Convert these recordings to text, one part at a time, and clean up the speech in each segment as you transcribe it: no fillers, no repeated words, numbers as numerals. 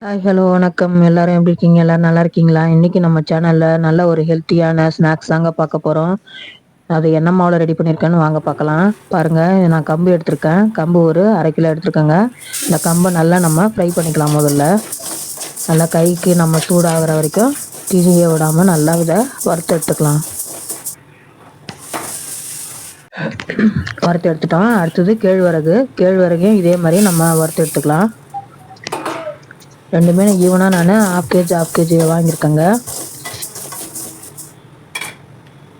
Hi hello வணக்கம். எல்லாரும் எப்படி இருக்கீங்க? எல்லாரும் நல்லா இருக்கீங்களா? இன்னைக்கு நம்ம சேனல்ல நல்ல ஒரு ஹெல்த்தியான ஸ்நாக்ஸ் தாங்க பார்க்க போறோம். அது என்ன மாவுல ரெடி பண்ணியிருக்கேன்னு வாங்க பார்க்கலாம். பாருங்க, நான் கம்பு எடுத்திருக்கேன். கம்பு ஒரு 1/2 கிலோ எடுத்திருக்கேங்க. இந்த கம்பை நல்லா நம்ம ஃப்ரை பண்ணிக்கலாம். முதல்ல நல்லா கைக்கு நம்ம சூடாகிற வரைக்கும் திரிய விடாம நல்லா இதை வறுத்து எடுத்துக்கலாம். வறுத்து எடுத்துட்டோம். அடுத்தது கேழ்வரகையும் இதே மாதிரி நம்ம வறுத்து எடுத்துக்கலாம். ரெண்டுமே ஈவனாக நான் ஹாஃப் கேஜி வாங்கியிருக்கேங்க.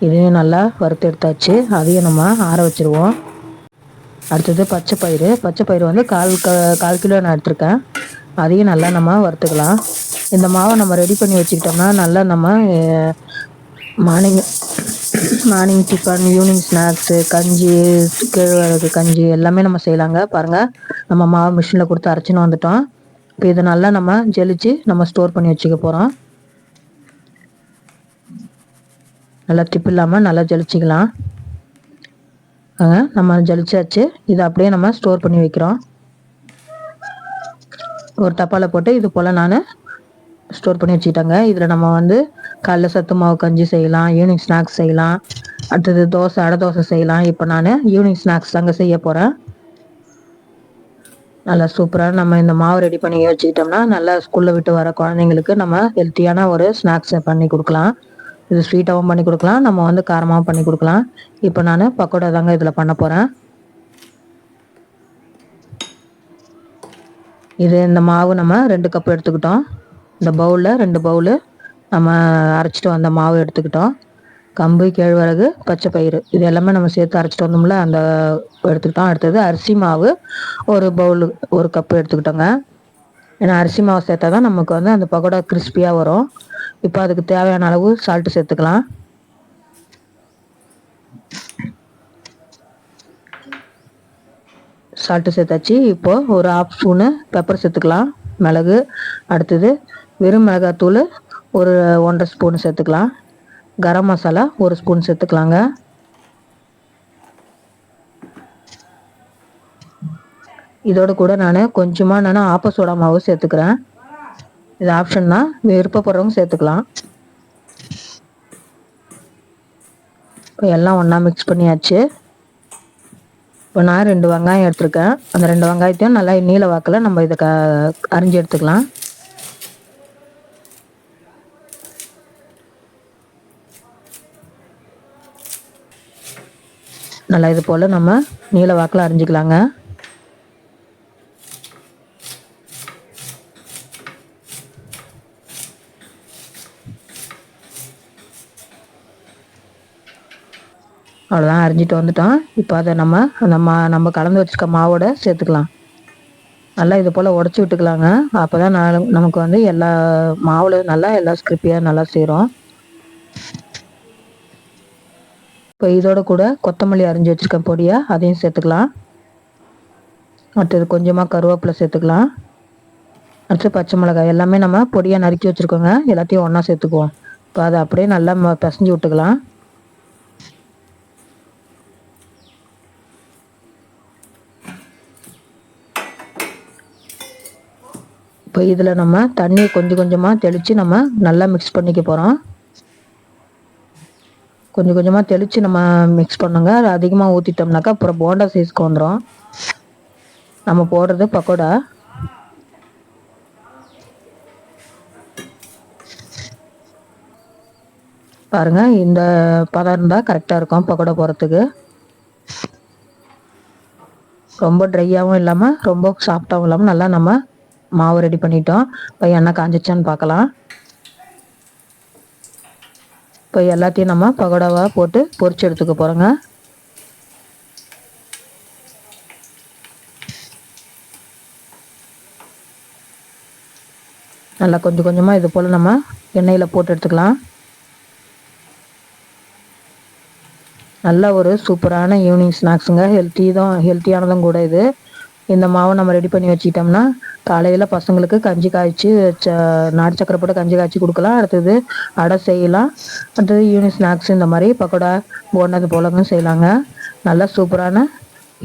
இதையும் நல்லா வறுத்து எடுத்தாச்சு. அதையும் நம்ம ஆற வச்சுருவோம். அடுத்தது பச்சை பயிறு வந்து கால் கிலோ நான் எடுத்திருக்கேன். அதையும் நல்லா நம்ம வறுத்துக்கலாம். இந்த மாவை நம்ம ரெடி பண்ணி வச்சுக்கிட்டோம்னா நல்லா நம்ம morning morning tiffin, evening snacks, கஞ்சி, கேழ்வரகு கஞ்சி எல்லாமே நம்ம செய்யலாங்க. பாருங்கள், நம்ம மாவு மிஷினில் கொடுத்து அரைச்சின்னு வந்துட்டோம். இப்போ இதை நல்லா நம்ம ஜெலிச்சு நம்ம ஸ்டோர் பண்ணி வச்சுக்க போகிறோம். நல்லா டிப் இல்லாமல் நல்லா ஜலிச்சிக்கலாம். நம்ம ஜலிச்சாச்சு. இதை அப்படியே நம்ம ஸ்டோர் பண்ணி வைக்கிறோம். ஒரு டப்பாவில் போட்டு இது போல் நான் ஸ்டோர் பண்ணி வச்சுக்கிட்டேங்க. இதில் நம்ம வந்து காலைல சத்து மாவு கஞ்சி செய்யலாம், ஈவினிங் ஸ்நாக்ஸ் செய்யலாம், அடுத்தது அடை தோசை செய்யலாம். இப்போ நான் ஈவினிங் ஸ்நாக்ஸ் தாங்க செய்ய போகிறேன். நல்லா சூப்பராக நம்ம இந்த மாவு ரெடி பண்ணி வச்சுக்கிட்டோம்னா நல்லா ஸ்கூலில் விட்டு வர குழந்தைங்களுக்கு நம்ம ஹெல்த்தியான ஒரு ஸ்நாக்ஸை பண்ணி கொடுக்கலாம். இது ஸ்வீட்டாகவும் பண்ணி கொடுக்கலாம், நம்ம வந்து காரமாகவும் பண்ணி கொடுக்கலாம். இப்போ நான் பக்கோடா தாங்க இதில் பண்ண போகிறேன். இந்த மாவு நம்ம 2 கப் எடுத்துக்கிட்டோம். இந்த பவுலில் 2 பவுலு நம்ம அரைச்சிட்டு வந்த மாவு எடுத்துக்கிட்டோம். கம்பு, கேழ்வரகு, பச்சை பயிறு இது எல்லாமே நம்ம சேர்த்து அரைச்சிட்டு வந்தோம்ல, அந்த எடுத்துக்கிட்டோம். அடுத்தது அரிசி மாவு ஒரு கப்பு எடுத்துக்கிட்டோங்க. ஏன்னா அரிசி மாவு சேர்த்தா தான் நமக்கு வந்து அந்த பக்கோடா கிறிஸ்பியாக வரும். இப்போ அதுக்கு தேவையான அளவு சால்ட்டு சேர்த்துக்கலாம். சால்ட்டு சேர்த்தாச்சு. இப்போது ஒரு 1/2 ஸ்பூனு பெப்பர் சேர்த்துக்கலாம், மிளகு. அடுத்தது வெறும் மிளகாத்தூள் ஒரு 1.5 ஸ்பூன் சேர்த்துக்கலாம். கரம் மசாலா 1 ஸ்பூன் சேர்த்துக்கலாங்க. இதோட கூட நான் கொஞ்சமாக ஆப்ப சோடா மாவு சேர்த்துக்கிறேன். இது ஆப்ஷன் தான், விருப்பப்படுறவங்க சேர்த்துக்கலாம். இப்போ எல்லாம் ஒன்றா மிக்ஸ் பண்ணியாச்சு. இப்போ நான் 2 வெங்காயம் எடுத்துருக்கேன். அந்த 2 வெங்காயத்தையும் நல்லா நீல வாக்கில் நம்ம இதை அரிஞ்சு எடுத்துக்கலாம். நல்லா இது போல் நம்ம நீல வாக்கில் அரிஞ்சிக்கலாங்க. அவ்வளோதான், அரிஞ்சிட்டு வந்துட்டோம். இப்போ அதை நம்ம கலந்து வச்சுருக்க மாவோட சேர்த்துக்கலாம். நல்லா இது போல் உடச்சி விட்டுக்கலாங்க. அப்போ தான் நமக்கு வந்து எல்லா மாவில் நல்லா எல்லா ஸ்கிரிப்பியாக நல்லா சேரும். இப்போ இதோட கூட கொத்தமல்லி அரிஞ்சு வச்சுருக்க பொடியாக அதையும் சேர்த்துக்கலாம். அடுத்தது கொஞ்சமாக கருவேப்பிலை சேர்த்துக்கலாம். அடுத்து பச்சை மிளகாய் எல்லாமே நம்ம பொடியாக நறுக்கி வச்சுருக்கோங்க. எல்லாத்தையும் ஒன்றா சேர்த்துக்குவோம். இப்போ அதை அப்படியே நல்லா பிசைஞ்சு விட்டுக்கலாம். இப்போ இதில் நம்ம தண்ணியை கொஞ்சம் கொஞ்சமாக தெளித்து நம்ம நல்லா மிக்ஸ் பண்ணிக்க போகிறோம். கொஞ்சம் கொஞ்சமாக தெளித்து நம்ம மிக்ஸ் பண்ணுங்க. அதிகமாக ஊற்றிட்டோம்னாக்கா அப்புறம் போண்டா சைஸ்க்கு வந்துடும். நம்ம போடுறது பக்கோடா. பாருங்கள், இந்த பதம் இருந்தால் கரெக்டாக இருக்கும் பக்கோடா போடுறதுக்கு. ரொம்ப ட்ரையாகவும் இல்லாமல் ரொம்ப சாஃப்டாகவும் இல்லாமல் நல்லா நம்ம மாவு ரெடி பண்ணிட்டோம். இப்போ எண்ணெய் காஞ்சிச்சான்னு பார்க்கலாம். இப்போ எல்லாத்தையும் நம்ம பக்கோடாவாக போட்டு பொரிச்சு எடுத்துக்க போகிறோங்க. நல்லா கொஞ்சம் கொஞ்சமாக இது போல் நம்ம எண்ணெயில் போட்டு எடுத்துக்கலாம். நல்ல ஒரு சூப்பரான ஈவினிங் ஸ்நாக்ஸுங்க. ஹெல்த்தியானதும் கூட இது. இந்த மாவை நம்ம ரெடி பண்ணி வச்சுக்கிட்டோம்னா காலையில் பசங்களுக்கு கஞ்சி காய்ச்சி நாட்டு சக்கரை போட்டு கஞ்சி காய்ச்சி கொடுக்கலாம். அடுத்தது அடை செய்யலாம். அடுத்தது ஈவினிங் ஸ்நாக்ஸ் இந்த மாதிரி பக்கோடா, போண்டது போலங்க செய்யலாங்க. நல்லா சூப்பரான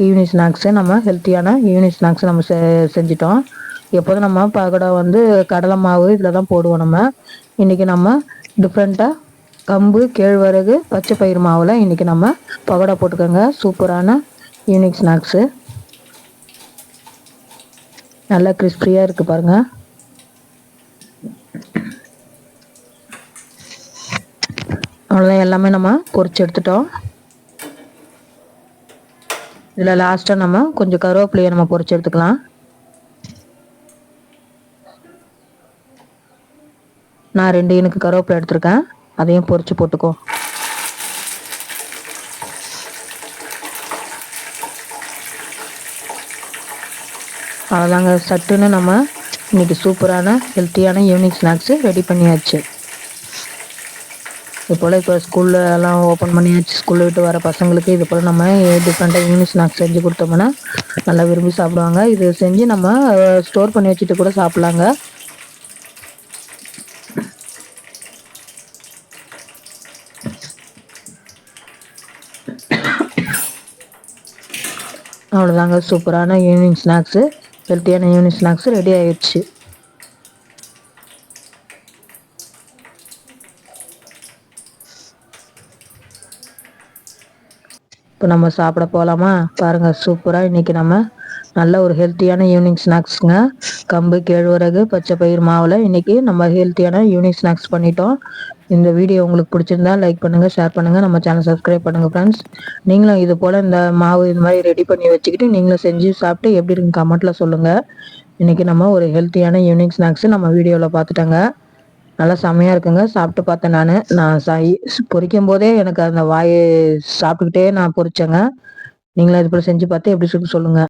ஈவினிங் ஸ்நாக்ஸு, நம்ம ஹெல்த்தியான ஈவினிங் ஸ்நாக்ஸ் நம்ம செஞ்சிட்டோம். எப்போதும் நம்ம பகோடா வந்து கடலை மாவு இதில் தான் போடுவோம் நம்ம. இன்றைக்கி நம்ம டிஃப்ரெண்ட்டாக கம்பு கேழ்வரகு பச்சை பயிறு மாவில் இன்றைக்கி நம்ம பகோடா போட்டுக்கோங்க. சூப்பரான ஈவினிங் ஸ்நாக்ஸு. நல்லா கிறிஸ்பியாக இருக்குது பாருங்கள். அவ்வளோதான், எல்லாமே நம்ம பொரிச்சு எடுத்துட்டோம். இதில் லாஸ்ட்டாக நம்ம கொஞ்சம் கருவேப்பிலையை நம்ம பொரிச்சு எடுத்துக்கலாம். நான் 2 இனுக்கு கருவேப்பிலை எடுத்திருக்கேன், அதையும் பொரிச்சு போட்டுக்கோ. அவ்வளோதாங்க, சட்டுன்னு நம்ம இன்றைக்கி சூப்பரான ஹெல்த்தியான ஈவினிங் ஸ்நாக்ஸு ரெடி பண்ணியாச்சு. இது போல் இப்போ ஸ்கூல்லலாம் ஓப்பன் பண்ணியாச்சு. ஸ்கூலில் விட்டு வர பசங்களுக்கு இது போல் நம்ம டிஃப்ரெண்ட்டாக ஈவினிங் ஸ்நாக்ஸ் செஞ்சு கொடுத்தோம்னா நல்லா விரும்பி சாப்பிடுவாங்க. இது செஞ்சு நம்ம ஸ்டோர் பண்ணி வச்சுட்டு கூட சாப்பிட்லாங்க. அவ்வளோதாங்க, சூப்பரான ஈவினிங் ஸ்நாக்ஸு, ஹெல்த்தியான ஈவினிங் ஸ்நாக்ஸு ரெடி ஆயிடுச்சு. இப்போ நம்ம சாப்பிட போகலாமா? பாருங்கள், சூப்பராக இன்றைக்கி நம்ம நல்ல ஒரு ஹெல்த்தியான ஈவினிங் ஸ்நாக்ஸுங்க. கம்பு கேழ்வரகு பச்சை பயிர் மாவில் இன்றைக்கி நம்ம ஹெல்த்தியான ஈவினிங் ஸ்நாக்ஸ் பண்ணிட்டோம். இந்த வீடியோ உங்களுக்கு பிடிச்சிருந்தா லைக் பண்ணுங்கள், ஷேர் பண்ணுங்கள், நம்ம சேனல் சப்ஸ்கிரைப் பண்ணுங்கள் ஃப்ரெண்ட்ஸ். நீங்களும் இது போல் இந்த மாவு இது மாதிரி ரெடி பண்ணி வச்சுக்கிட்டு நீங்களும் செஞ்சு சாப்பிட்டு எப்படி இருக்குன்னு கமெண்ட்டில் சொல்லுங்கள். இன்றைக்கி நம்ம ஒரு ஹெல்த்தியான ஈவினிங் ஸ்நாக்ஸு நம்ம வீடியோவில் பார்த்துட்டோங்க. நல்லா செம்மையாக இருக்குங்க. சாப்பிட்டு பார்த்தேன். நான் பொரிக்கும் போதே எனக்கு அந்த வாய் சாப்பிட்டுக்கிட்டே நான் பொரிச்சேங்க. நீங்களும் இது போல் செஞ்சு பார்த்து எப்படி சொல்லுங்கள்.